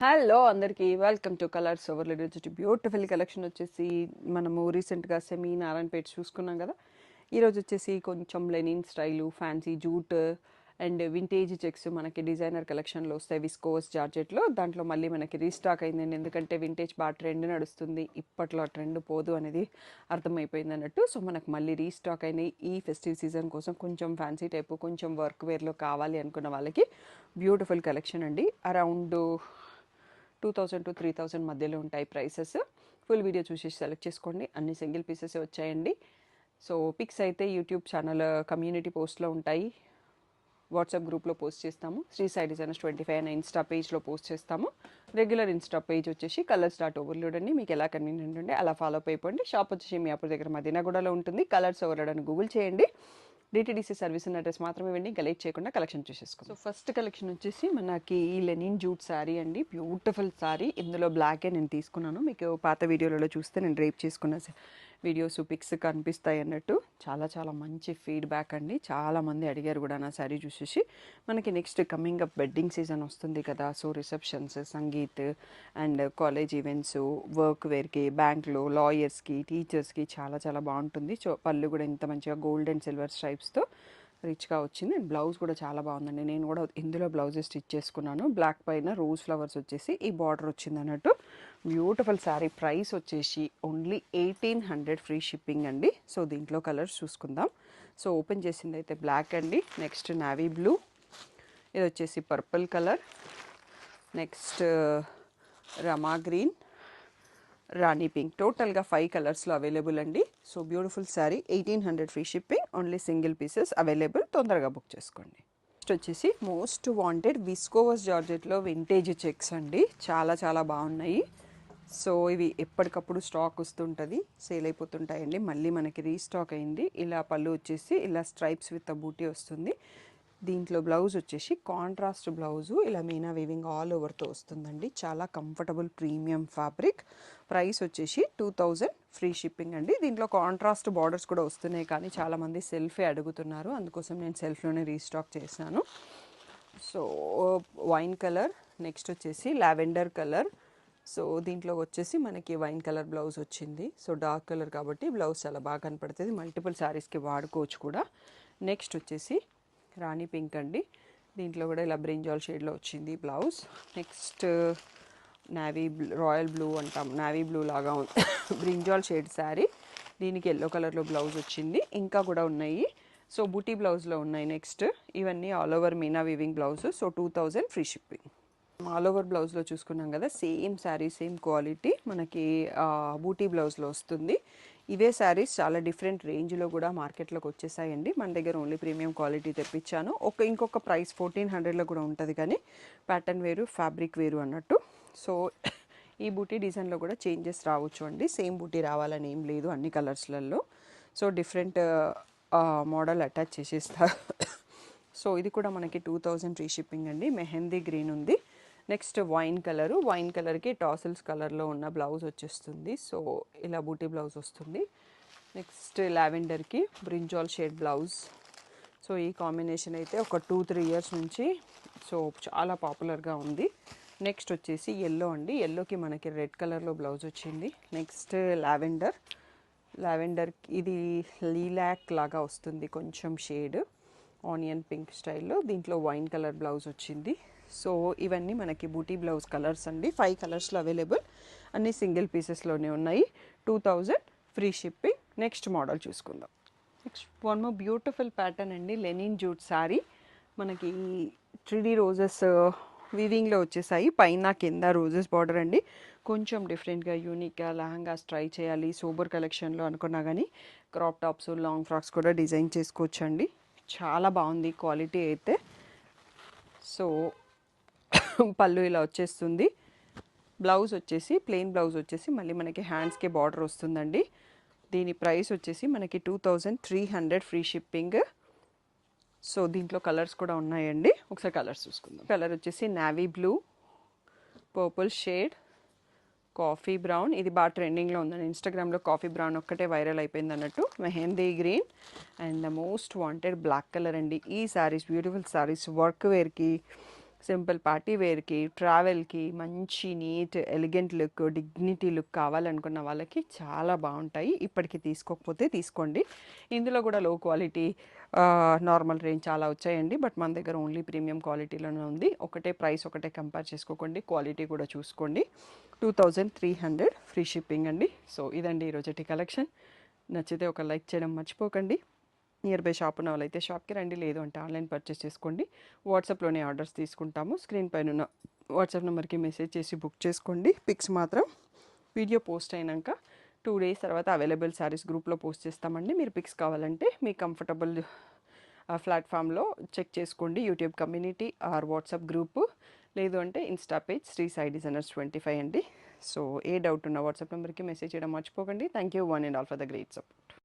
Hello అందరికీ welcome to colours overload. వచ్చి beautiful collection వచ్చేసి మనము రీసెంట్గా సెమీ నారాయణపేట చూసుకున్నాం కదా. ఈరోజు వచ్చేసి కొంచెం linen style, fancy jute and vintage checks మనకి డిజైనర్ కలెక్షన్లో వస్తాయి విస్కోస్ జార్జెట్లో. దాంట్లో మళ్ళీ మనకి రీస్టాక్ అయిందండి, ఎందుకంటే వింటేజ్ బాగా ట్రెండ్ నడుస్తుంది, ఇప్పట్లో ట్రెండ్ పోదు అనేది అర్థమైపోయింది అన్నట్టు. సో మనకు మళ్ళీ రీస్టాక్ అయినాయి ఈ ఫెస్టివ్ సీజన్ కోసం. కొంచెం ఫ్యాన్సీ టైపు, కొంచెం వర్క్ వేర్లో కావాలి అనుకున్న వాళ్ళకి బ్యూటిఫుల్ కలెక్షన్ అండి. అరౌండ్ 2000 to 3000 మధ్యలో ఉంటాయి ప్రైసెస్. ఫుల్ వీడియో చూసి సెలెక్ట్ చేసుకోండి. అన్ని సింగిల్ పీసెస్ వచ్చాయండి. సో పిక్స్ అయితే యూట్యూబ్ ఛానల్ కమ్యూనిటీ పోస్ట్లో ఉంటాయి, వాట్సాప్ గ్రూప్లో పోస్ట్ చేస్తాము. శ్రీ సాయి డిజైనర్స్ 25 అనే ఇన్స్టా పేజ్లో పోస్ట్ చేస్తాము. రెగ్యులర్ ఇన్స్టా పేజ్ వచ్చేసి కలర్స్.ఓవర్లోడ్ అండి. మీకు ఎలా కన్వీనియంట్ ఉంటే అలా ఫాలో అప్ అయిపోండి. షాప్ వచ్చేసి మీ అప్పుడు దగ్గర మదీనాగూడలో ఉంటుంది. కలర్స్ ఓవర్లోడ్ అని గూగుల్ చేయండి. డిటీడీసీ సర్వీస్ ఉన్న అడ్రస్ మాత్రమే వెండి, ఇంకా లేట్ చేయకుండా కలెక్షన్ చూసేసుకోండి. సో ఫస్ట్ కలెక్షన్ వచ్చేసి మనకి ఈ లెనిన్ జూట్ శారీ అండి. బ్యూటిఫుల్ శారీ. ఇందులో బ్లాకే నేను తీసుకున్నాను. మీకు పాత వీడియోలలో చూస్తే నేను డ్రేప్ చేసుకున్న వీడియోస్ పిక్స్ కనిపిస్తాయి అన్నట్టు. చాలా చాలా మంచి ఫీడ్బ్యాక్ అండి. చాలామంది అడిగారు కూడా నా శారీ చూసేసి. మనకి next coming up wedding season వస్తుంది కదా. So receptions, sangeet and college events, work వేర్కి, బ్యాంక్లో, లాయర్స్కి, టీచర్స్కి చాలా చాలా బాగుంటుంది. సో పళ్ళు కూడా ఇంత మంచిగా గోల్డ్ అండ్ సిల్వర్ స్ట్రైప్స్తో రిచ్గా వచ్చింది. అండ్ బ్లౌజ్ కూడా చాలా బాగుందండి. నేను కూడా ఇందులో బ్లౌజెస్ స్టిచ్ చేసుకున్నాను. బ్లాక్ పైన రోజ్ ఫ్లవర్స్ వచ్చేసి ఈ బార్డర్ వచ్చింది అన్నట్టు. బ్యూటిఫుల్ శారీ. ప్రైస్ వచ్చేసి ఓన్లీ 1800 ఫ్రీ షిప్పింగ్ అండి. సో దీంట్లో కలర్స్ చూసుకుందాం. సో ఓపెన్ చేసింది అయితే బ్లాక్ అండి. నెక్స్ట్ నావీ బ్లూ, ఇది వచ్చేసి పర్పుల్ కలర్, నెక్స్ట్ రమా గ్రీన్, రాణి పింక్. టోటల్గా 5 కలర్స్లో అవైలబుల్ అండి. So beautiful sari. 1800 free shipping, only single pieces available. తొందరగా బుక్ చేసుకోండి. నెక్స్ట్ వచ్చేసి మోస్ట్ వాంటెడ్ విస్కోవస్ జార్జెట్లో వింటేజ్ చెక్స్ అండి. చాలా చాలా బాగున్నాయి. సో ఇవి ఎప్పటికప్పుడు స్టాక్ వస్తుంటుంది, సేల్ అయిపోతుంటాయండి. మళ్ళీ మనకి రీస్టాక్ అయింది. ఇలా పళ్ళు వచ్చేసి ఇలా స్ట్రైప్స్ విత్ బూటీ వస్తుంది. దీంట్లో బ్లౌజ్ వచ్చేసి కాంట్రాస్ట్ బ్లౌజు, ఇలా మీనా వీవింగ్ ఆల్ ఓవర్తో వస్తుందండి. చాలా కంఫర్టబుల్ ప్రీమియం ఫ్యాబ్రిక్. ప్రైస్ వచ్చేసి 2000 ఫ్రీ షిప్పింగ్ అండి. దీంట్లో కాంట్రాస్ట్ బార్డర్స్ కూడా వస్తున్నాయి, కానీ చాలామంది సెల్ఫే అడుగుతున్నారు, అందుకోసం నేను సెల్ఫ్లోనే రీస్టాక్ చేశాను. సో వైన్ కలర్, నెక్స్ట్ వచ్చేసి లావెండర్ కలర్. సో దీంట్లో వచ్చేసి మనకి వైన్ కలర్ బ్లౌజ్ వచ్చింది. సో డార్క్ కలర్ కాబట్టి బ్లౌజ్ చాలా బాగా కనపడుతుంది. మల్టిపుల్ శారీస్కి వాడుకోవచ్చు కూడా. నెక్స్ట్ వచ్చేసి రాణి పింక్ అండి. దీంట్లో కూడా ఇలా బ్రింజాల్ షేడ్లో వచ్చింది blouse. Next navy royal blue అంటాం, నావీ బ్లూ లాగా ఉంది బ్రింజాల్ షేడ్ శారీ. దీనికి ఎల్లో కలర్లో బ్లౌజ్ వచ్చింది. ఇంకా కూడా ఉన్నాయి. సో బూటీ బ్లౌజ్లో ఉన్నాయి. నెక్స్ట్ ఇవన్నీ all over Meena weaving blouse. So 2000 free shipping. All over బ్లౌజ్లో చూసుకున్నాం కదా, సేమ్ శారీ సేమ్ క్వాలిటీ మనకి బూటీ బ్లౌజ్లో వస్తుంది. ఇవే శారీస్ చాలా డిఫరెంట్ రేంజ్లో కూడా మార్కెట్లోకి వచ్చేసాయండి. మన దగ్గర ఓన్లీ ప్రీమియం క్వాలిటీ తెప్పించాను. ఇంకొక ప్రైస్ 1400లో కూడా ఉంటుంది, కానీ ప్యాటర్న్ వేరు, ఫ్యాబ్రిక్ వేరు అన్నట్టు. సో ఈ బూటీ డిజైన్లో కూడా చేంజెస్ రావచ్చు అండి. సేమ్ బూటీ రావాలని ఏం లేదు అన్ని కలర్స్లలో. సో డిఫరెంట్ మోడల్ అటాచ్ చేసేస్తారు. సో ఇది కూడా మనకి 2000 ఫ్రీ షిప్పింగ్ అండి. మెహందీ గ్రీన్ ఉంది. నెక్స్ట్ వైన్ కలరు, వైన్ కలర్కి టాసిల్స్ కలర్లో ఉన్న బ్లౌజ్ వచ్చేస్తుంది. సో ఇలా బూటీ బ్లౌజ్ వస్తుంది. నెక్స్ట్ లావెండర్కి బ్రింజాల్ షేడ్ బ్లౌజ్. సో ఈ కాంబినేషన్ అయితే ఒక 2-3 ఇయర్స్ నుంచి సో చాలా పాపులర్గా ఉంది. నెక్స్ట్ వచ్చేసి ఎల్లో అండి. ఎల్లోకి మనకి రెడ్ కలర్లో బ్లౌజ్ వచ్చింది. నెక్స్ట్ లావెండర్, లావెండర్కి ఇది లీలాక్ లాగా వస్తుంది కొంచెం షేడ్, ఆనియన్ పింక్ స్టైల్లో. దీంట్లో వైన్ కలర్ బ్లౌజ్ వచ్చింది. సో ఇవన్నీ మనకి బూటీ బ్లౌజ్ కలర్స్ అండి. 5 కలర్స్లో అవైలబుల్, అన్ని సింగిల్ పీసెస్లోనే ఉన్నాయి. 2000 ఫ్రీ షిప్పింగ్. నెక్స్ట్ మోడల్ చూసుకుందాం. Next one more beautiful pattern అండి. Linen jute sari. మనకి 3D రోజెస్ వీవింగ్లో వచ్చేసాయి. పైన కింద రోజెస్ బార్డర్ అండి. కొంచెం డిఫరెంట్గా యూనిక్గా లెహంగాస్ ట్రై చేయాలి సూపర్ కలెక్షన్లో అనుకున్నా కానీ క్రాప్ టాప్స్, లాంగ్ ఫ్రాక్స్ కూడా డిజైన్ చేసుకోవచ్చు అండి. చాలా బాగుంది క్వాలిటీ అయితే. సో పళ్ళు ఇలా వచ్చేస్తుంది. బ్లౌజ్ వచ్చేసి ప్లెయిన్ బ్లౌజ్ వచ్చేసి మళ్ళీ మనకి హ్యాండ్స్కి బార్డర్ వస్తుందండి. దీని ప్రైస్ వచ్చేసి మనకి 2300 ఫ్రీ షిప్పింగ్. సో దీంట్లో కలర్స్ కూడా ఉన్నాయండి. ఒకసారి కలర్స్ చూసుకుందాం. కలర్ వచ్చేసి navy blue, purple shade, coffee brown. ఇది బాగా ట్రెండింగ్లో ఉందండి ఇన్స్టాగ్రామ్లో. కాఫీ బ్రౌన్ ఒక్కటే వైరల్ అయిపోయింది అన్నట్టు. Mehndi green and the most wanted black colour అండి. ఈ శారీస్ బ్యూటిఫుల్ శారీస్ వర్క్ వేర్కి సింపుల్ పార్టీ వేర్కి, ట్రావెల్కి మంచి neat elegant look, dignity look కావాలనుకున్న వాళ్ళకి చాలా బాగుంటాయి. ఇప్పటికి తీసుకోకపోతే తీసుకోండి. ఇందులో కూడా లో క్వాలిటీ, నార్మల్ రేంజ్ చాలా వచ్చాయండి. బట్ మన దగ్గర ఓన్లీ ప్రీమియం క్వాలిటీలోనే ఉంది. ఒకటే ప్రైస్, ఒకటే కంపేర్ చేసుకోకండి, క్వాలిటీ కూడా చూసుకోండి. 2300 ఫ్రీ షిప్పింగ్ అండి. సో ఇదండి ఈరోజుటి కలెక్షన్. నచ్చితే ఒక లైక్ చేయడం మర్చిపోకండి. నియర్ బై షాప్ ఉన్న వాళ్ళైతే షాప్కి రండి, లేదు అంటే ఆన్లైన్ పర్చేస్ చేసుకోండి. వాట్సాప్లోనే ఆర్డర్స్ తీసుకుంటాము. స్క్రీన్ పైన ఉన్న వాట్సాప్ నెంబర్కి మెసేజ్ చేసి బుక్ చేసుకోండి. పిక్స్ మాత్రం వీడియో పోస్ట్ అయినాక 2 డేస్ తర్వాత అవైలబుల్ శారీస్ గ్రూప్లో పోస్ట్ చేస్తామండి. మీరు పిక్స్ కావాలంటే మీ కంఫర్టబుల్ ప్లాట్ఫామ్లో చెక్ చేసుకోండి, YouTube community or WhatsApp group, లేదు అంటే Insta page Shri Sai designers 25 అండి. సో ఏ డౌట్ ఉన్న వాట్సాప్ నెంబర్కి మెసేజ్ చేయడం మర్చిపోకండి. Thank you one and all for the great support.